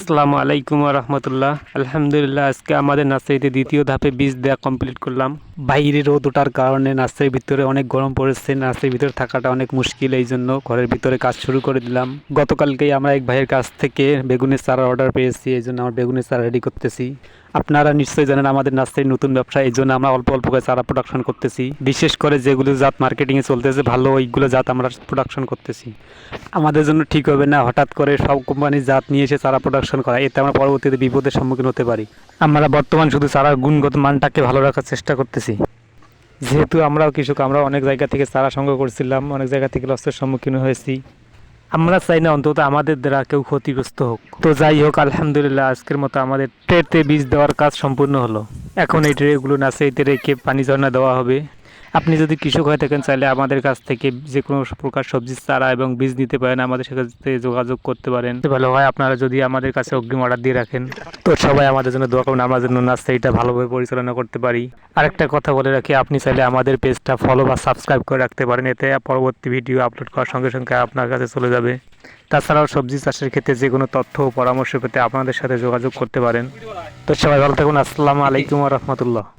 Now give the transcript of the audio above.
আসসালামু আলাইকুম রহমতুল্লাহ। আলহামদুলিল্লাহ, আজকে আমাদের নার্সারিতে দ্বিতীয় ধাপে বীজ দেওয়া কমপ্লিট করলাম। বাইরে রোদ ওঠার কারণে নার্সারির ভিতরে অনেক গরম পড়েছে, নার্সারির ভিতরে থাকাটা অনেক মুশকিল, এই জন্য ঘরের ভিতরে কাজ শুরু করে দিলাম। গতকালকেই আমরা এক ভাইয়ের কাছ থেকে বেগুনের চারা অর্ডার পেয়েছি, এই জন্য আমরা বেগুনের চারা রেডি করতেছি। আপনারা নিশ্চয়ই জানেন আমাদের নার্সারির নতুন ব্যবসা, এই জন্য আমরা অল্প অল্প করে চারা প্রোডাকশন করতেছি। বিশেষ করে যেগুলো জাত মার্কেটিংয়ে চলতেছে ভালো, ওইগুলো জাত আমরা প্রোডাকশন করতেছি। আমাদের জন্য ঠিক হবে না হঠাৎ করে সব কোম্পানির জাত নিয়ে এসে চারা প্রোডাকশন করা, এতে আমরা পরবর্তীতে বিপদের সম্মুখীন হতে পারি। আমরা বর্তমান শুধু চারার গুণগত মানটাকে ভালো রাখার চেষ্টা করতেছি। যেহেতু আমরাও কৃষক, আমরা অনেক জায়গা থেকে চারা সংগ্রহ করছিলাম, অনেক জায়গা থেকে লসের সম্মুখীন হয়েছি। আমরা চাই না অন্তত আমাদের দ্বারা কেউ ক্ষতিগ্রস্ত হোক। তো যাই হোক, আলহামদুলিল্লাহ আজকের মতো আমাদের ট্রেতে বীজ দেওয়ার কাজ সম্পূর্ণ হলো। এখন এই ট্রেগুলো নার্সারিতে রেখে পানি ঝরনা দেওয়া হবে। আপনি যদি কৃষক হয়ে থাকেন, চাইলে আমাদের কাছ থেকে যে কোনো প্রকার সবজির চারা এবং বীজ নিতে পারেন, আমাদের সাথে যোগাযোগ করতে পারেন। ভালো হয় আপনারা যদি আমাদের কাছে অগ্রিম অর্ডার দিয়ে রাখেন। তো সবাই আমাদের জন্য দোয়া করুন, আমরা যেন নার্সারিটা ভালোভাবে পরিচালনা করতে পারি। আরেকটা কথা বলে রাখি, আপনি চাইলে আমাদের পেজটা ফলো বা সাবস্ক্রাইব করে রাখতে পারেন, এতে পরবর্তী ভিডিও আপলোড করার সঙ্গে সঙ্গে আপনার কাছে চলে যাবে। তাছাড়াও সবজি চাষের ক্ষেত্রে যে কোনো তথ্য ও পরামর্শ পেতে আপনাদের সাথে যোগাযোগ করতে পারেন। তো সবাই ভালো থাকুন। আসসালামু আলাইকুম রহমতুল্লাহ।